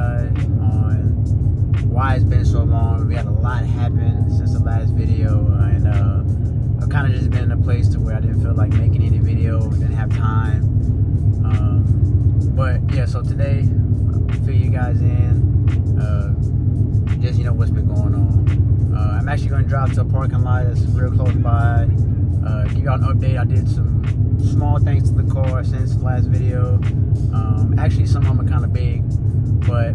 guys on why it's been so long. We had a lot happen since the last video, and I've kind of just been in a place to where I didn't feel like making any video, didn't have time. But yeah, so today I'll fill you guys in, just what's been going on. I'm actually going to drive to a parking lot that's real close by. Give y'all an update. I did some small things to the car since the last video. Actually, some of them are kind of big, but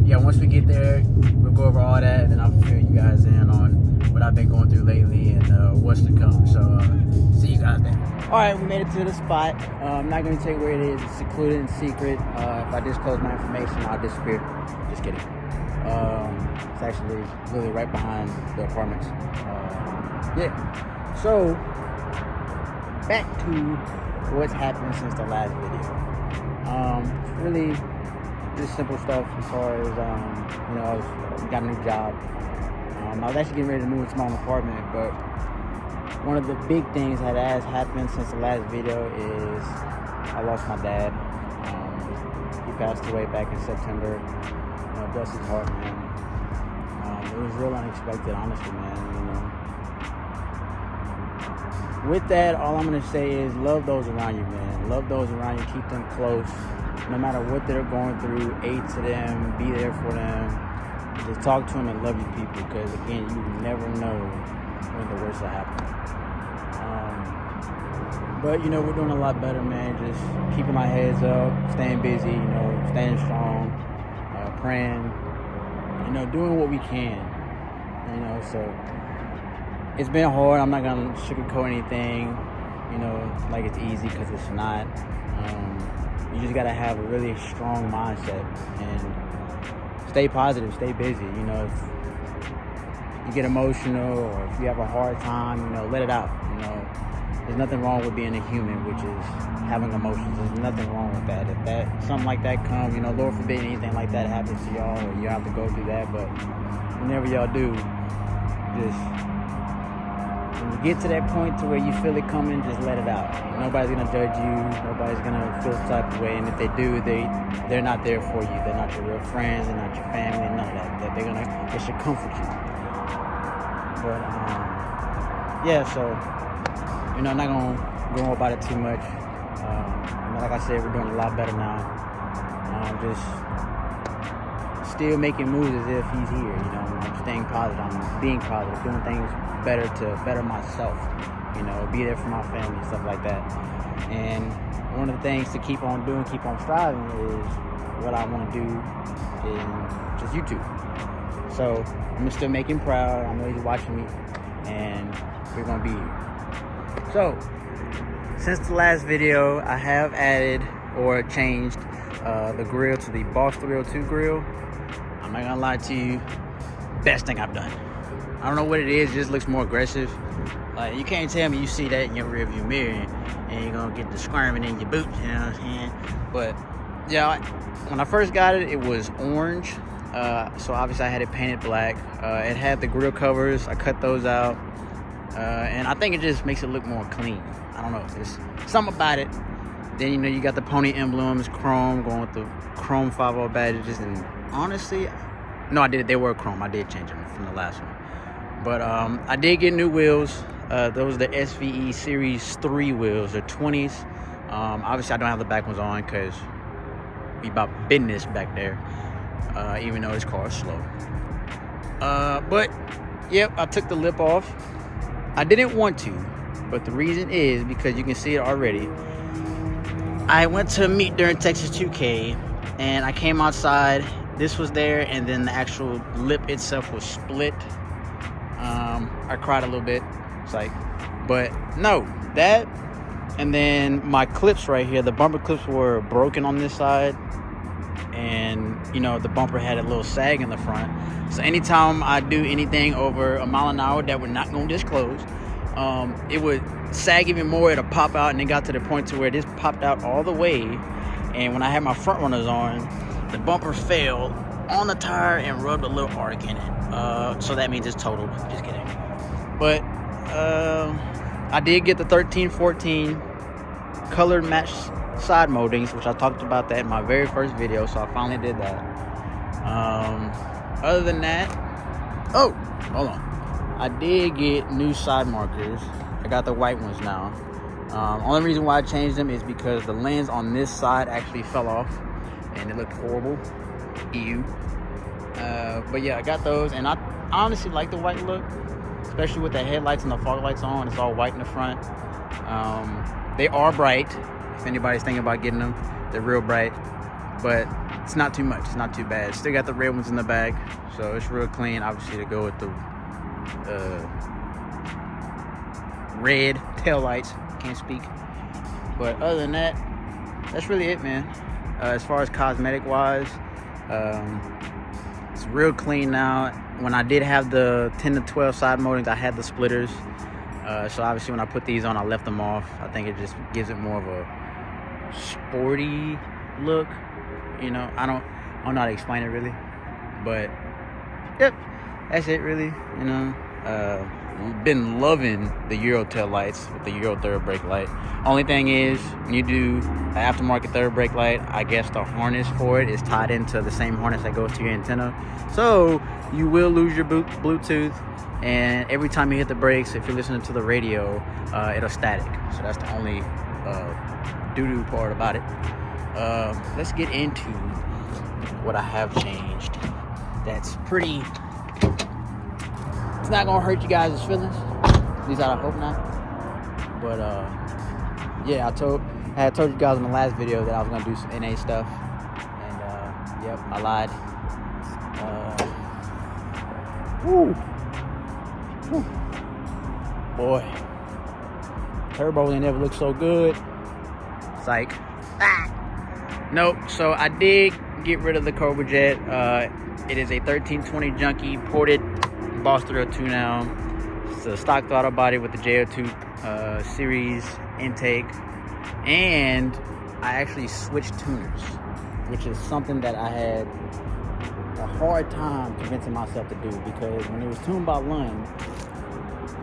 yeah, once we get there, we'll go over all that, and then I'll fill you guys in on what I've been going through lately and what's to come. So see you guys there. All right, we made it to the spot. I'm not going to tell you where it is. It's secluded and secret. If I disclose my information, I'll disappear. Just kidding. It's actually literally right behind the apartments. Yeah. So back to what's happened since the last video. It's really just simple stuff as far as I got a new job. I was actually getting ready to move into my own apartment, but one of the big things that has happened since the last video is I lost my dad. He passed away back in September. Bless his heart, man. It was real unexpected, honestly, man. With that, all I'm gonna say is love those around you, man. Love those around you. Keep them close. No matter what they're going through, aid to them, be there for them. Just talk to them and love your people, because again, you never know when the worst will happen. But we're doing a lot better, man. Just keeping our heads up, staying busy, staying strong, praying, doing what we can. So it's been hard. I'm not gonna sugarcoat anything, like it's easy, because it's not. You just gotta have a really strong mindset and stay positive, stay busy. If you get emotional or if you have a hard time, let it out. There's nothing wrong with being a human, which is having emotions. There's nothing wrong with that. If something like that comes, Lord forbid anything like that happens to y'all, or you have to go through that. But whenever y'all do, just when you get to that point to where you feel it coming, just let it out. Nobody's gonna judge you. Nobody's gonna feel the type of way. And if they do, they're not there for you. They're not your real friends. They're not your family. None of that. They should comfort you. But yeah, so I'm not gonna go about it too much. Like I said, we're doing a lot better now. Just still making moves as if he's here. I'm staying positive. I'm being positive, doing things better to better myself. Be there for my family and stuff like that. And one of the things to keep on doing, keep on striving, is what I want to do in just YouTube. So I'm still making proud. I know he's watching me, and we're gonna be here. So since the last video, I have added or changed the grill to the Boss 302 grill. I'm not gonna lie to you, best thing I've done. I don't know what it is, it just looks more aggressive. Like, you can't tell me you see that in your rearview mirror and you're gonna get the squirming in your boots, you know what I'm saying? But yeah, when I first got it, it was orange. So obviously I had it painted black. It had the grill covers, I cut those out. And I think it just makes it look more clean. I don't know, there's something about it. Then you got the pony emblems, chrome, going with the chrome 5.0 badges. And honestly, no, they were chrome. I did change them from the last one. But I did get new wheels. Those are the SVE Series 3 wheels. They're 20s. Obviously I don't have the back ones on because we about business back there, even though this car is slow. But yep, I took the lip off. I didn't want to, but the reason is because you can see it already. I went to a meet during Texas 2K, and I came outside. This was there, and then the actual lip itself was split. I cried a little bit. It's like, but no, that, and then my clips right here, the bumper clips were broken on this side, and the bumper had a little sag in the front. So anytime I do anything over a mile an hour that we're not going to disclose, it would sag even more. It'll pop out, and it got to the point to where this popped out all the way. And when I had my front runners on, the bumper fell on the tire and rubbed a little arc in it. So that means it's totaled. Just kidding. But I did get the 1314 colored match side moldings, which I talked about that in my very first video, so I finally did that. Other than that, oh, hold on, I did get new side markers. I got the white ones now. Only reason why I changed them is because the lens on this side actually fell off and it looked horrible. Ew. But yeah, I got those, and I honestly like the white look, especially with the headlights and the fog lights on. It's all white in the front. They are bright. If anybody's thinking about getting them, they're real bright, but it's not too much. It's not too bad. Still got the red ones in the back, so it's real clean. Obviously, to go with the red tail lights. Can't speak. But other than that, that's really it, man. As far as cosmetic wise, it's real clean now. When I did have the 10 to 12 side moldings, I had the splitters. So obviously when I put these on, I left them off. I think it just gives it more of a sporty look. You know, I don't know how to explain it really. But yep, that's it really. You know, been loving the Euro tail lights with the Euro third brake light. Only thing is, when you do the aftermarket third brake light, I guess the harness for it is tied into the same harness that goes to your antenna. So you will lose your Bluetooth, and every time you hit the brakes, if you're listening to the radio, it'll static. So that's the only doo-doo part about it. Let's get into what I have changed. That's pretty... It's not gonna hurt you guys' feelings. At least I hope not. But yeah, I had told you guys in the last video that I was gonna do some NA stuff, and yep, I lied. Boy, turbo ain't never looked so good. Psych. Nope. So I did get rid of the Cobra Jet. It is a 1320 Junkie ported Boss 302 now. It's a stock throttle body with the JO2 series intake, and I actually switched tuners, which is something that I had a hard time convincing myself to do, because when it was tuned by Lund,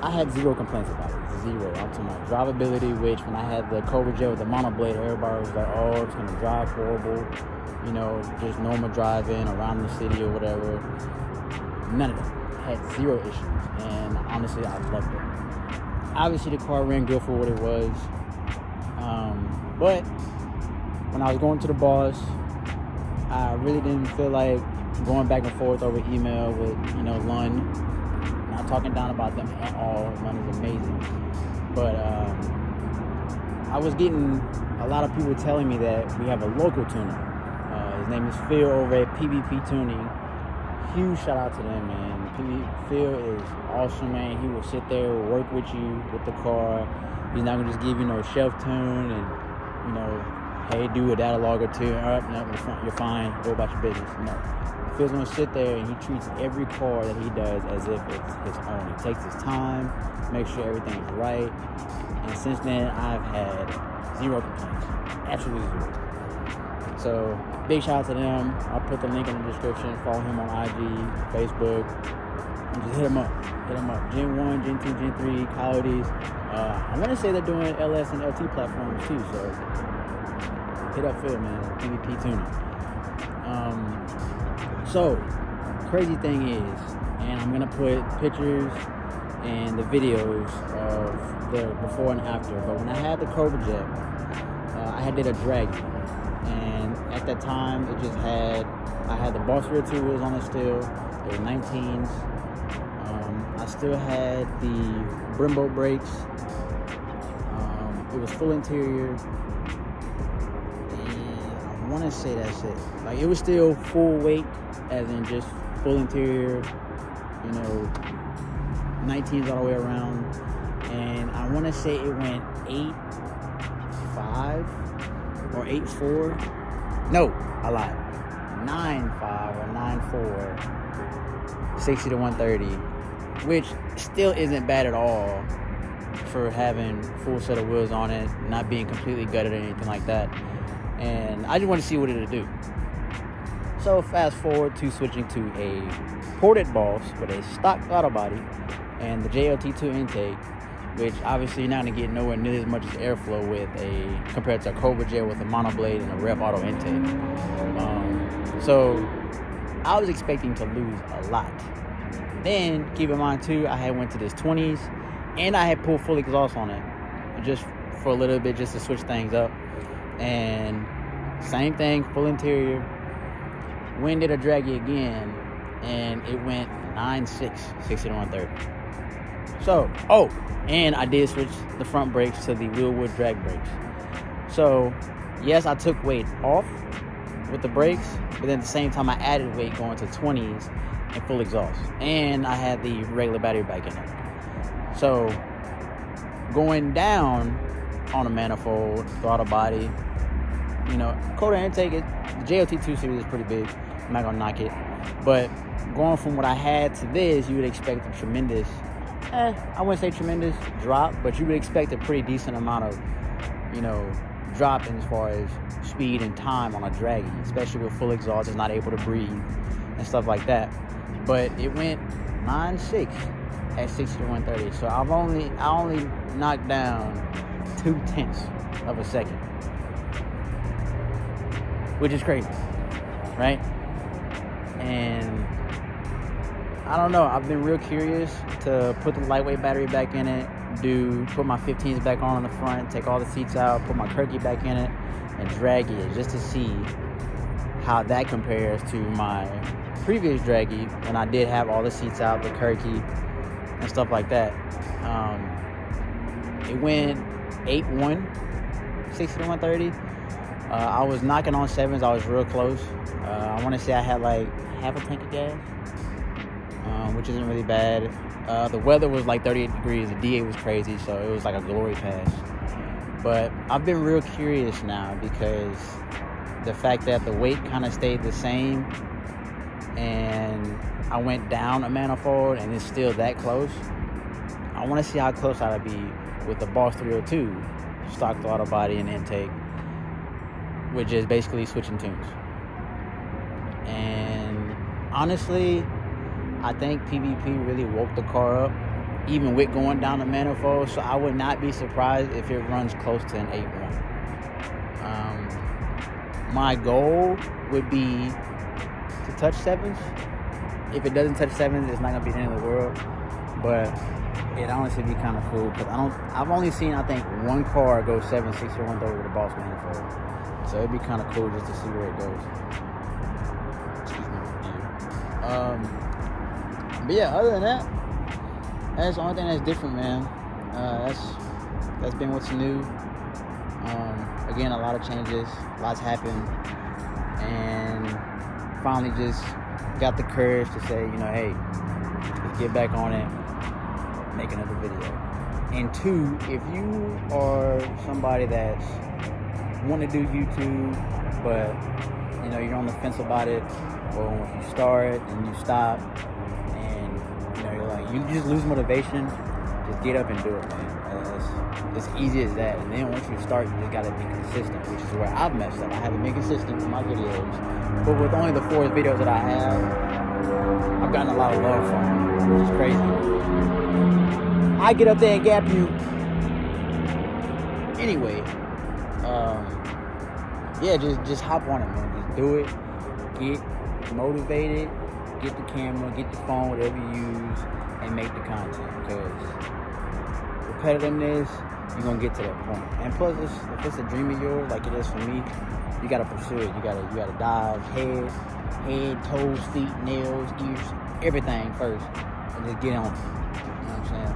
I had zero complaints about it. Zero. I'm talking about drivability, which when I had the Cobra Jet with the monoblade, everybody was like, oh, it's gonna drive horrible, you know, just normal driving around the city or whatever. None of that. Had zero issues, and honestly I loved it. Obviously the car ran good for what it was, but when I was going to the boss, I really didn't feel like going back and forth over email with, you know, Lund. Not talking down about them at all. Lund is amazing, but I was getting a lot of people telling me that we have a local tuner. His name is Phil over at PvP Tuning. Huge shout out to them, man. Phil is awesome, man. He will sit there, work with you with the car. He's not gonna just give you no shelf tune and, you know, hey, do a data log or two. All right, no, you're fine. Go about your business. No, Phil's gonna sit there and he treats every car that he does as if it's his own. He takes his time, makes sure everything's right. And since then, I've had zero complaints. Absolutely zero. So big shout out to them. I'll put the link in the description. Follow him on IG, Facebook, and just hit him up. Hit him up. Gen 1, Gen 2, Gen 3, Coyotes. I want to say they're doing LS and LT platforms too. So hit up Phil, man. PvP Tuning. So crazy thing is, and I'm gonna put pictures and the videos of the before and after. But when I had the Cobra Jet, I did a Dragy. And at that time, I had the Boss 302 wheels on it still. They were 19s. I still had the Brembo brakes. It was full interior. And I want to say that's it. Like, it was still full weight, as in just full interior, you know, 19s all the way around. And I want to say it went 8.5 or 8.4. No, I lied. 9.5 or 9.4, 60 to 130, which still isn't bad at all for having full set of wheels on it, not being completely gutted or anything like that. And I just want to see what it'll do. So fast forward to switching to a ported Boss with a stock throttle body and the JLT2 intake. which obviously you're not going to get nowhere near as much as airflow compared to a Cobra jet with a monoblade and a rev auto intake. So I was expecting to lose a lot. Then keep in mind too, I had went to this 20s and I had pulled full exhaust on it just for a little bit, just to switch things up. And same thing, full interior. Went did a Dragy again, and it went 9.6, 60 to 130. So, and I did switch the front brakes to the Wheelwood drag brakes. So, yes, I took weight off with the brakes, but then at the same time, I added weight going to 20s and full exhaust. And I had the regular battery back in it. So, going down on a manifold, throttle body, you know, quarter intake, the JLT2 series is pretty big. I'm not gonna knock it, but going from what I had to this, you would expect a tremendous, I wouldn't say tremendous drop, but you would expect a pretty decent amount of, you know, drop in as far as speed and time on a Dragy, especially with full exhaust, it's not able to breathe and stuff like that. But it went 9.6 at 60 to 130, so I only knocked down 0.2 of a second, which is crazy, right? And I don't know, I've been real curious to put the lightweight battery back in it, put my 15s back on the front, take all the seats out, put my Kirky back in it, and drag it just to see how that compares to my previous Dragy when I did have all the seats out, the Kirky, and stuff like that. It went 8.1, 60 to 130. I was knocking on 7s. I was real close. I want to say I had like half a tank of gas, which isn't really bad. The weather was like 38 degrees. The DA was crazy, so it was like a glory pass. But I've been real curious now because the fact that the weight kind of stayed the same and I went down a manifold and it's still that close. I want to see how close I'd be with the Boss 302 stock throttle body and intake, which is basically switching tunes. And honestly, I think PvP really woke the car up, even with going down the manifold, so I would not be surprised if it runs close to an 8.1. My goal would be to touch 7s. If it doesn't touch 7s, it's not going to be the end of the world, but it'd honestly be kind of cool, because I've only seen, I think, one car go 760 or 130 with a Boss manifold. So it'd be kind of cool just to see where it goes. Excuse me. But yeah, other than that, that's the only thing that's different, man. That's been what's new. Again, a lot of changes, lots happened, and finally just got the courage to say, you know, hey, let's get back on it, make another video. And two, if you are somebody that's want to do YouTube, but you know you're on the fence about it, or if you start and you stop, and you know you're like you just lose motivation, just get up and do it, man. It's easy as that. And then once you start, you just gotta be consistent, which is where I've messed up. I haven't been consistent with my videos, but with only the 4 videos that I have, I've gotten a lot of love from them, which is crazy. I get up there and gap you. Anyway. Yeah, just hop on it, man. Just do it. Get motivated. Get the camera, get the phone, whatever you use, and make the content. Because repetitiveness, you're gonna get to that point. And plus, if it's a dream of yours, like it is for me, you gotta pursue it. You gotta dive head, toes, feet, nails, ears, everything first, and just get on it. You know what I'm saying?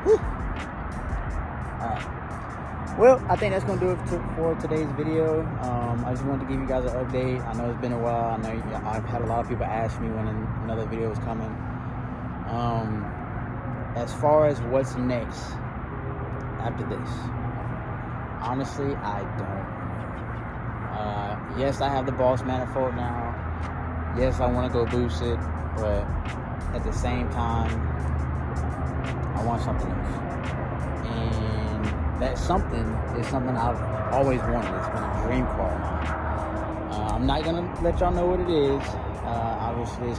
Whew. All right. Well, I think that's going to do it for today's video. I just wanted to give you guys an update. I know it's been a while. I know I've had a lot of people ask me when another video is coming. As far as what's next after this, honestly, I don't know. Yes, I have the Boss manifold now. Yes, I want to go boost it, but at the same time, I want something else. And that something is something I've always wanted. It's been a dream car of mine. I'm I'm not gonna let y'all know what it is. Obviously, y'all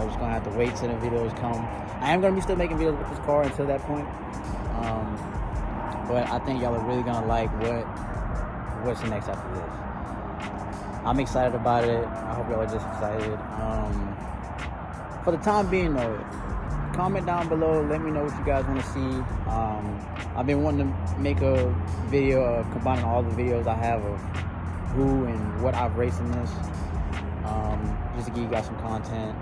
just gonna have to wait till the videos come. I am gonna be still making videos with this car until that point. But I think y'all are really gonna like what's next after this. I'm excited about it. I hope y'all are just excited. For the time being though, comment down below. Let me know what you guys want to see. I've been wanting to make a video of combining all the videos I have of who and what I've raced in this, just to give you guys some content.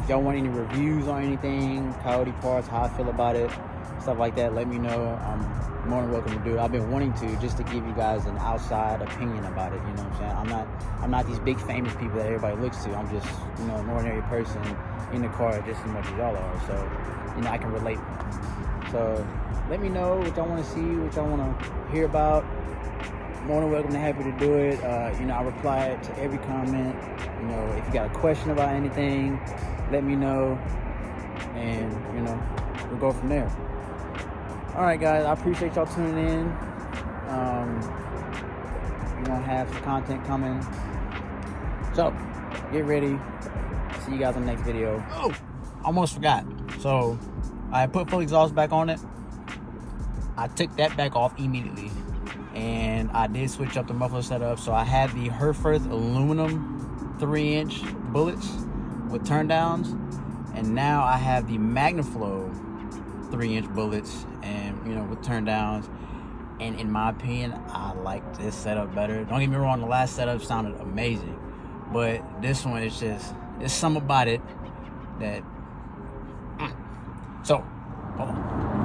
If y'all want any reviews on anything, Coyote parts, how I feel about it, stuff like that, let me know. I'm more than welcome to do it. I've been wanting to, just to give you guys an outside opinion about it. You know what I'm saying? I'm not these big famous people that everybody looks to. I'm just, an ordinary person in the car just as much as y'all are. So, I can relate. So let me know what y'all want to see, what y'all want to hear about. More than welcome and happy to do it. I reply to every comment. If you got a question about anything, let me know, and we'll go from there. All right, guys, I appreciate y'all tuning in. We're gonna have some content coming, so get ready. See you guys on the next video. Oh, almost forgot. So I put full exhaust back on it. I took that back off immediately, and I did switch up the muffler setup. So I had the Herforth aluminum 3-inch bullets with turn downs, and now I have the Magnaflow 3-inch bullets and with turn downs. And in my opinion, I like this setup better. Don't get me wrong, the last setup sounded amazing, but this one is just, there's something about it that so hold on.